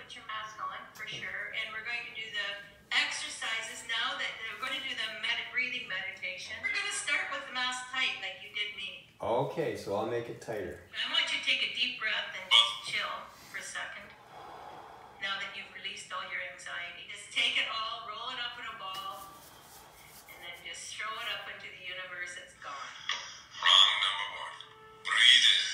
put your mask on for sure, and we're going to do the exercises now that we're going to do the breathing meditation. We're going to start with the mask tight like you did me. Okay, so I'll make it tighter. I want you to take a deep breath and just chill for a second. Now that you've released all your anxiety, just take it all, roll it up in a ball, and then just throw it up into the universe. It's gone. Wrong number one. Breathe in.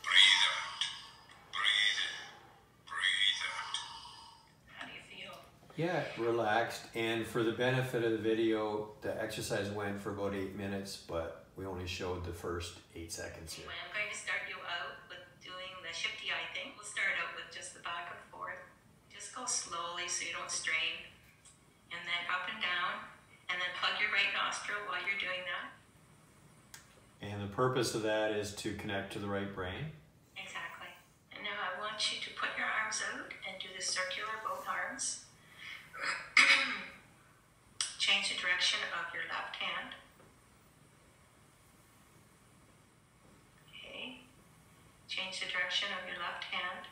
Breathe out. Breathe in. Breathe out. How do you feel? Yeah, relaxed. And for the benefit of the video, the exercise went for about 8 minutes, but we only showed the first 8 seconds here. Anyway, I'm going to start you out with doing the shifty eye thing. We'll start out with just the back and forth. Just go slowly so you don't strain. And then up and down. And then plug your right nostril while you're doing that. And the purpose of that is to connect to the right brain. Exactly. And now I want you to put your arms out and do the circular both arms. Change the direction of your left hand. Okay. Change the direction of your left hand.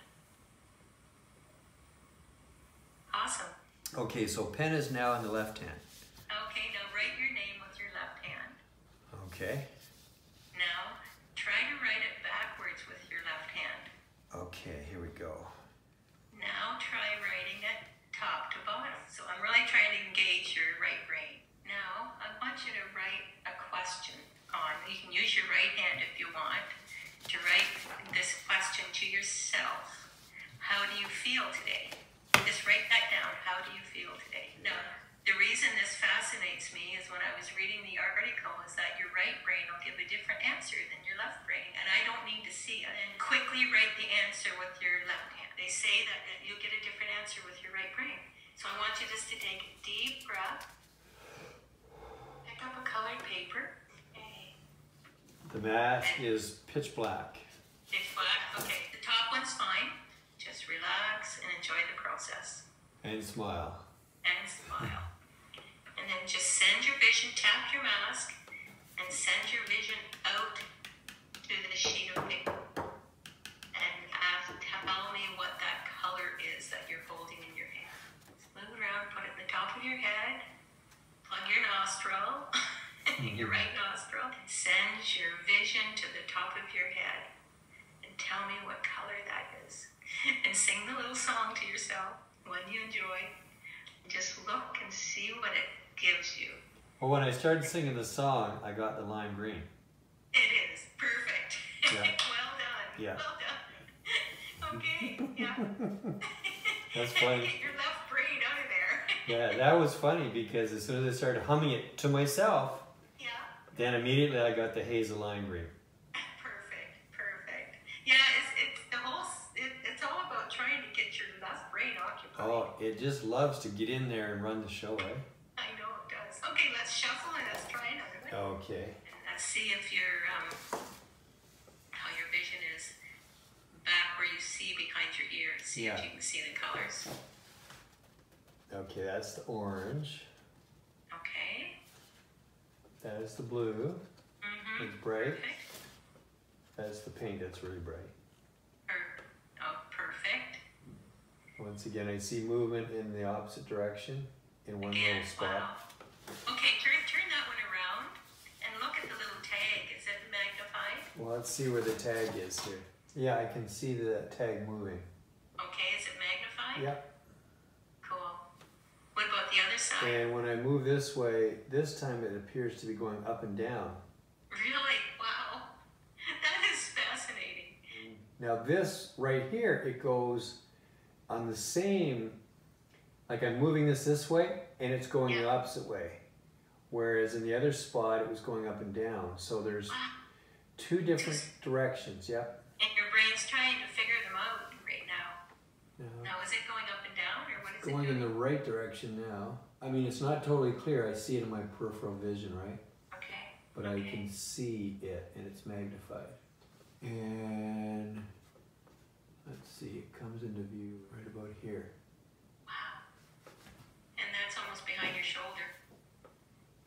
Awesome. Okay, so pen is now in the left hand. Okay, now write your name with your left hand. Okay. Now, try to write it backwards with your left hand. Okay, here we go. Now try writing it top to bottom. So I'm really trying to engage your right brain. Now, I want you to write a question on. You can use your right hand if you want to write this question to yourself. How do you feel today? Just write that down. How do you feel today? Now, the reason this fascinates me is when I was reading the article is that your right brain will give a different answer than your left brain, and I don't need to see it. And quickly write the answer with your left hand. They say that you'll get a different answer with your right brain. So I want you just to take a deep breath. Pick up a colored paper. Okay. The mask is pitch black. Pitch black. Okay. The top one's fine. Just relax and enjoy the process. And smile. And smile. And then just send your vision, tap your mask, and send your vision out to the sheet of paper. And tell me what that color is that you're holding in your hand. Move around, put it in the top of your head, plug your nostril, your right nostril, and send your vision to the top of your head. And tell me what color that is. And sing the little song to yourself, one you enjoy. Just look and see what it gives you. Well, when I started singing the song, I got the lime green. It is perfect. Yeah. Well done. Yeah. Well done. Okay. Yeah. That's funny. Get your left brain out of there. Yeah, that was funny because as soon as I started humming it to myself, Yeah. then immediately I got the hazel lime green. Perfect. Perfect. Yeah. It's all about trying to get your left brain occupied. Oh, it just loves to get in there and run the show, eh? I know it does. Okay, let's shuffle and let's try another one. Okay. And let's see if your how your vision is back where you see behind your ears. See if you can see the colors. Okay, that's the orange. Okay. That is the blue. Mm-hmm. It's bright. Perfect. That's the pink that's really bright. Perfect. Once again, I see movement in the opposite direction in one Again, little spot. wow. Okay, turn that one around and look at the little tag. Is it magnified? Well, let's see where the tag is here. Yeah, I can see that tag moving. Okay, is it magnified? Yep. Cool. What about the other side? And when I move this way, this time it appears to be going up and down. Really? Wow. That is fascinating. Now this right here, it goes on the same, like I'm moving this way and it's going the opposite way. Whereas in the other spot, it was going up and down. So there's two different directions, yep. And your brain's trying to figure them out right now. Now, is it going up and down or what is it doing? Going in the right direction now. I mean, it's not totally clear. I see it in my peripheral vision, right? Okay. But I can see it and it's magnified. And let's see, it comes into view right about here. Wow. And that's almost behind your shoulder.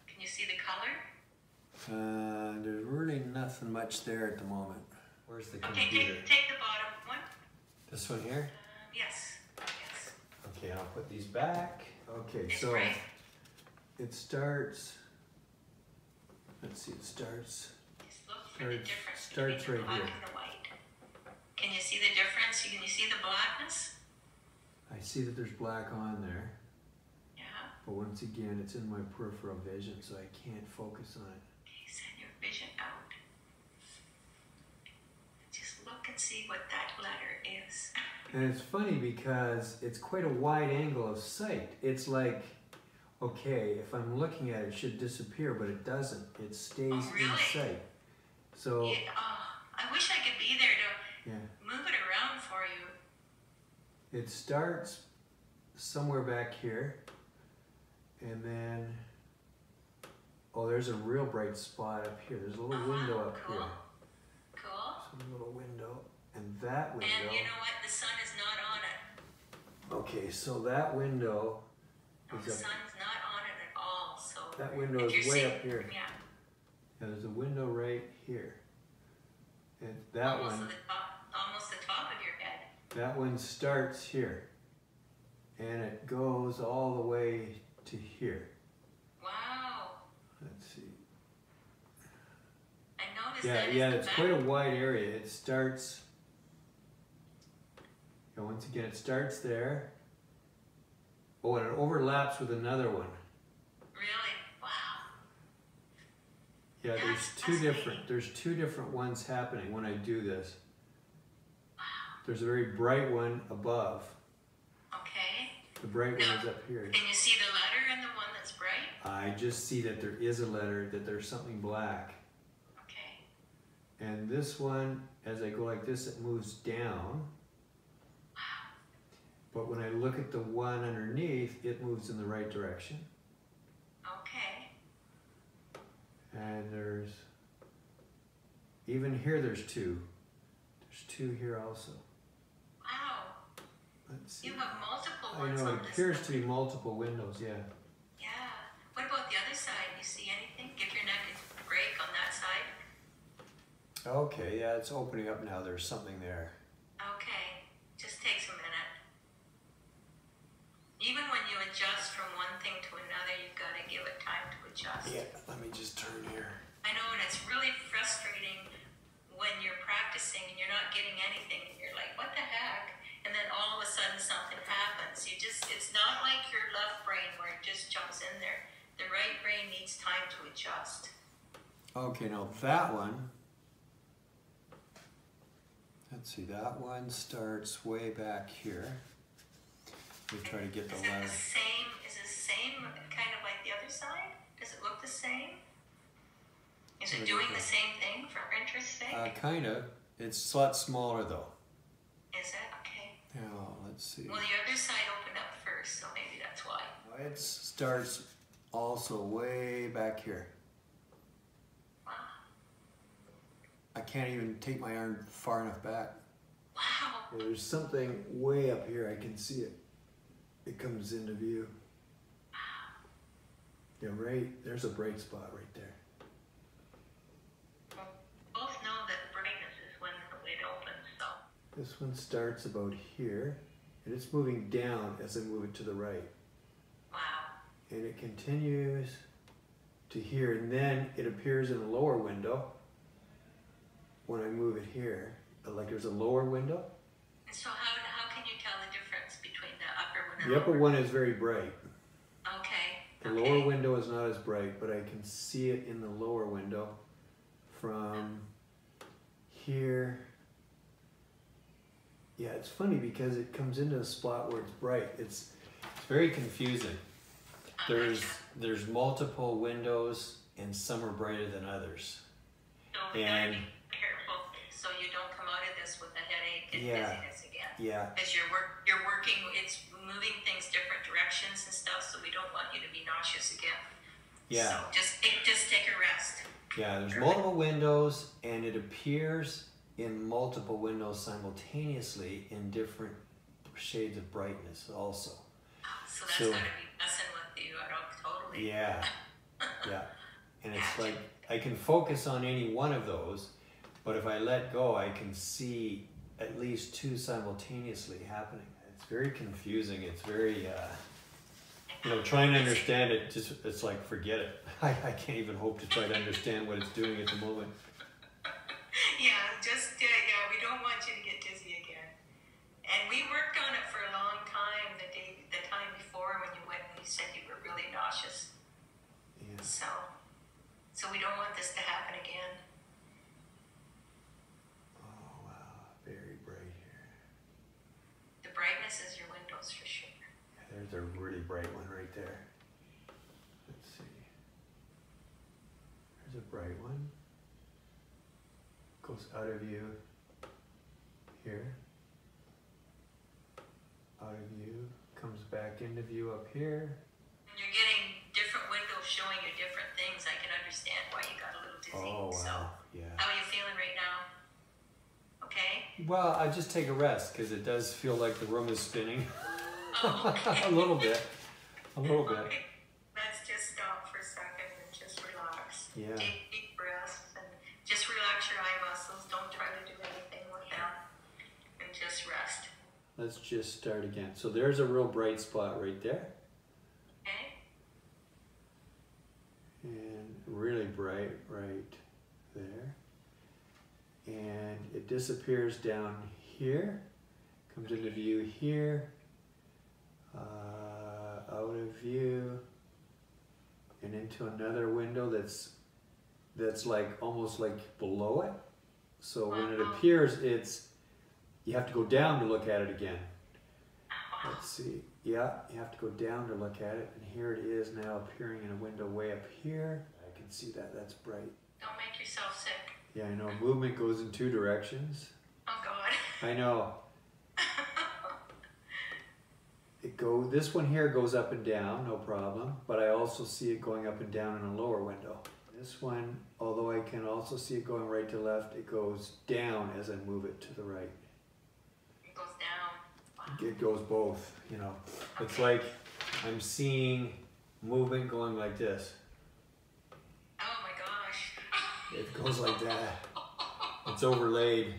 Can you see the color? There's really nothing much there at the moment. Where's the Okay, computer? take the bottom one. This one here? Yes. Okay. Okay, I'll put these back. Okay, It's so bright. it starts. Let's see, it starts. Just look for the difference starts between the right black here. and the white. Can you see the difference? Can you see the blackness? I see that there's black on there, Yeah. but once again, it's in my peripheral vision, so I can't focus on it. Okay, send your vision out. Just look and see what that letter is. And it's funny because it's quite a wide angle of sight. It's like, okay, if I'm looking at it, it should disappear, but it doesn't. It stays Oh, really? in sight. So, Yeah, I wish I could be there to yeah, move it around for you. it starts somewhere back here, and then, oh, there's a real bright spot up here. There's a little window up cool. here. Cool. Some little window, and that window. And you know what? The sun is not on it. Okay, so that window No, is the up. sun's not on it at all. So That window if is you're way seeing- up here. Yeah. Yeah, there's a window right here. And that Almost one, to the top, almost the top of your head. that one starts here. And it goes all the way to here. Wow. Let's see. I noticed Yeah, that. yeah, is the it's back. quite a wide area. It starts, and once again, it starts there. Oh, and it overlaps with another one. Really? Wow. Yeah, That's fascinating. there's two different ones happening when I do this. There's a very bright one above. Okay. The bright one Now, is up here. Can you see the letter in the one that's bright? I just see that there is a letter, that there's something black. Okay. And this one, as I go like this, it moves down. Wow. But when I look at the one underneath, it moves in the right direction. Okay. And there's, even here there's two. There's two here also. Wow. Let's see. You have multiple I ones know, on it this appears one. to be multiple windows, yeah. Yeah. What about the other side? You see anything? Give your neck a break on that side. Okay, yeah, it's opening up now. There's something there. Okay. Just takes a minute. Even when you adjust from one thing to another, you've got to give it time to adjust. Yeah, let me just turn here. I know, and it's really frustrating when you're practicing and you're not getting anything and you're like, what the heck? And then all of a sudden something happens. It's not like your left brain where it just jumps in there. The right brain needs time to adjust. Okay, now that one, let's see, that one starts way back here. We try to get the Is it letter. is the same kind of like the other side? Does it look the same? Is it doing the same thing for interest's sake? Kind of. It's a lot smaller though. Is it? Okay. Now, let's see. Well, the other side opened up first, so maybe that's why. It starts also way back here. Wow. I can't even take my arm far enough back. Wow. There's something way up here. I can see it. It comes into view. Yeah, right. There's a bright spot right there. Well, both know that brightness is when it opens, so. This one starts about here, and it's moving down as I move it to the right. Wow. And it continues to here, and then it appears in a lower window when I move it here. Like there's a lower window. And so how can you tell the difference between the upper one and The upper lower? one is very bright. Okay. The lower window is not as bright, but I can see it in the lower window from here. Yeah, it's funny because it comes into a spot where it's bright. It's very confusing. There's multiple windows and some are brighter than others. So we gotta And be careful so you don't come out of this with a headache and Yeah. dizziness again. yeah, Because you're working, it's moving things different directions and stuff, so we don't want you to be nauseous again. yeah, So just take a rest. yeah. There's multiple windows and it appears in multiple windows simultaneously in different shades of brightness also. So that's So- gotta be messing with you. I don't totally. Yeah, yeah. And it's like I can focus on any one of those, but if I let go, I can see at least two simultaneously happening. It's very confusing. It's very, you know, trying to understand it, just it's like, forget it. I can't even hope to try to understand what it's doing at the moment. Yeah, just, yeah, we don't want you to get dizzy again. And we worked on it for a long time, the time before when you went and you said you were really nauseous. Yeah. So we don't want this to happen again. Oh, wow, very bright here. The brightness is your windows for sure. Yeah, there's a really bright one right there. Let's see. There's a bright one. Goes out of view here. Out of view. Comes back into view up here. When you're getting different windows showing you different things, I can understand why you got a little dizzy. Oh, wow. So, yeah. how are you feeling right now? Okay? Well, I just take a rest because it does feel like the room is spinning. Oh, okay. A little bit. A little bit. Okay. Let's just stop for a second and just relax. Yeah. Take deep breaths and just relax your eye muscles. Don't try to do anything with them. And just rest. Let's just start again. So there's a real bright spot right there. Okay? And really bright right there. And it disappears down here. Comes into view here. Out of view. And into another window that's like almost like below it. So when it appears, you have to go down to look at it again. Let's see. Yeah, you have to go down to look at it. And here it is now appearing in a window way up here. I can see that. That's bright. Don't make yourself sick. Yeah, I know. Movement goes in two directions. Oh, God. I know. This one here goes up and down, no problem. But I also see it going up and down in a lower window. This one, although I can also see it going right to left, it goes down as I move it to the right. It goes down. Wow. It goes both, you know. It's like I'm seeing movement going like this. Oh my gosh. It goes like that. It's overlaid.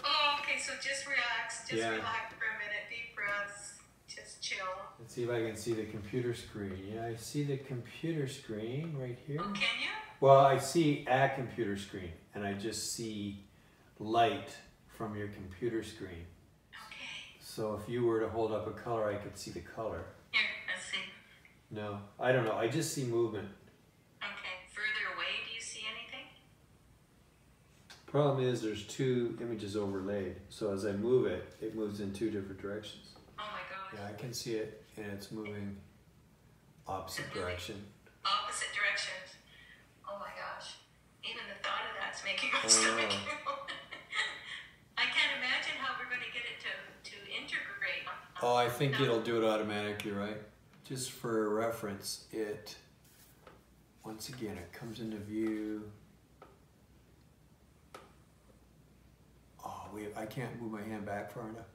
Oh, okay, so just relax. Just Yeah. relax for a minute. Deep breaths. Just chill. Let's see if I can see the computer screen. Yeah, I see the computer screen right here. Oh, can you? Well, I see a computer screen, and I just see light from your computer screen. Okay. So if you were to hold up a color, I could see the color. Here, let's see. No, I don't know. I just see movement. Okay. Further away, do you see anything? Problem is there's two images overlaid. So as I move it, it moves in two different directions. Oh my gosh. Yeah, I can see it, and it's moving opposite direction. Opposite directions. Oh my gosh. Even the thought of that's making my Oh, stomach. no. I can't imagine how we're going to get it to integrate. Oh, I think it'll do it automatically, right? Just for reference, once again, it comes into view. Oh, I can't move my hand back far enough.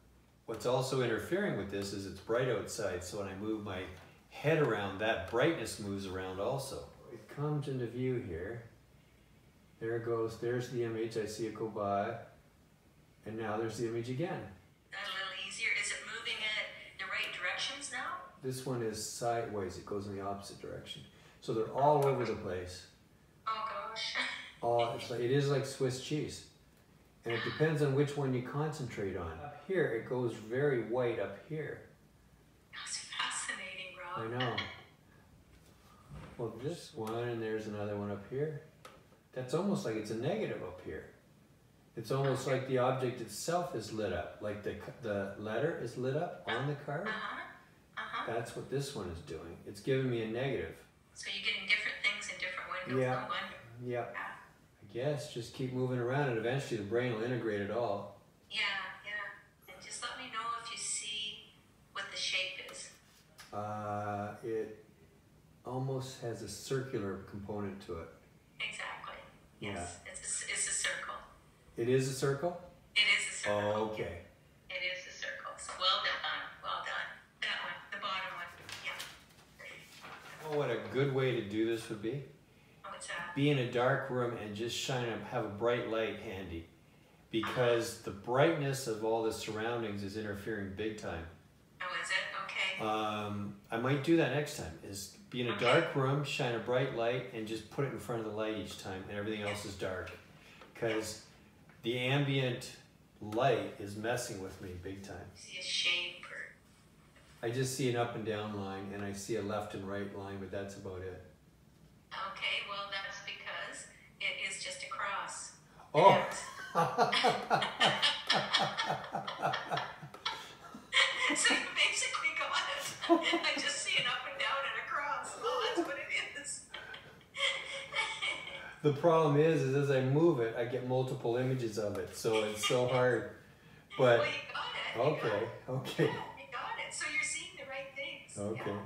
What's also interfering with this is it's bright outside, so when I move my head around, that brightness moves around also. It comes into view here. There it goes, there's the image, I see it go by. And now there's the image again. That's a little easier. Is it moving at the right directions now? This one is sideways, it goes in the opposite direction. So they're all over the place. Oh gosh. It is like Swiss cheese. And it depends on which one you concentrate on. Up here, it goes very white up here. That's fascinating, Rob. I know. Well, this one, and there's another one up here. That's almost like it's a negative up here. It's almost like the object itself is lit up. Like the letter is lit up on the card. That's what this one is doing. It's giving me a negative. So you're getting different things in different windows, Yeah. no wonder. Yeah. I guess just keep moving around and eventually the brain will integrate it all. Yeah, yeah. And just let me know if you see what the shape is. It almost has a circular component to it. Exactly. Yes. Yeah. It's a circle. It is a circle? It is a circle. Oh, okay. It is a circle. So well done. Well done. That one, the bottom one. Yeah. You know what a good way to do this would be? What's that? Be in a dark room and just have a bright light handy. Because the brightness of all the surroundings is interfering big time. Oh, is it? Okay. I might do that next time, is be in a Okay. dark room, shine a bright light, and just put it in front of the light each time, and everything else is dark. Because the ambient light is messing with me big time. See a shape or... I just see an up and down line, and I see a left and right line, but that's about it. Okay, well, that's because it is just a cross. Oh! So you basically got it. I just see an up and down and a cross. Well, that's what it is. The problem is as I move it, I get multiple images of it, so it's so hard. But Well, you got it. okay. Yeah, you got it. So you're seeing the right things. Okay. Yeah.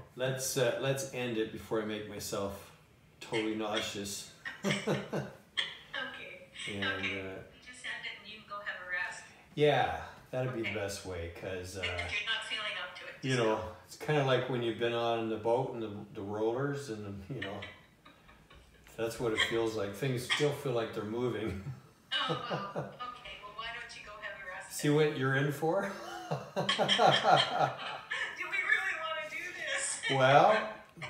Let's end it before I make myself totally nauseous. Okay. And Okay. You just end it and you can go have a rest. yeah, that'd be the best way, because If you're not feeling up to it. you know, it's kind of like when you've been on the boat and the rollers, and you know, that's what it feels like. Things still feel like they're moving. Oh, well, okay. Well, why don't you go have a rest? See what you're in for? Do we really want to do this? Well,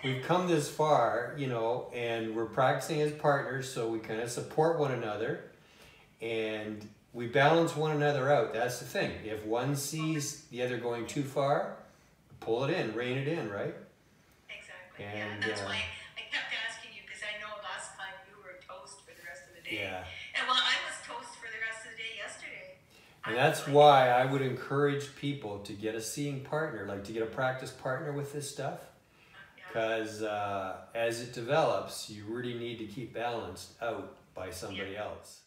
we've come this far, you know, and we're practicing as partners, so we kind of support one another, and we balance one another out. That's the thing. If one sees the other going too far, pull it in, rein it in, right? Exactly. And, yeah, that's why I kept asking you, because I know last time you were toast for the rest of the day. Yeah. And well, I was toast for the rest of the day yesterday. And that's why I would encourage people to get a seeing partner, like to get a practice partner with this stuff. Because as it develops, you really need to keep balanced out by somebody else.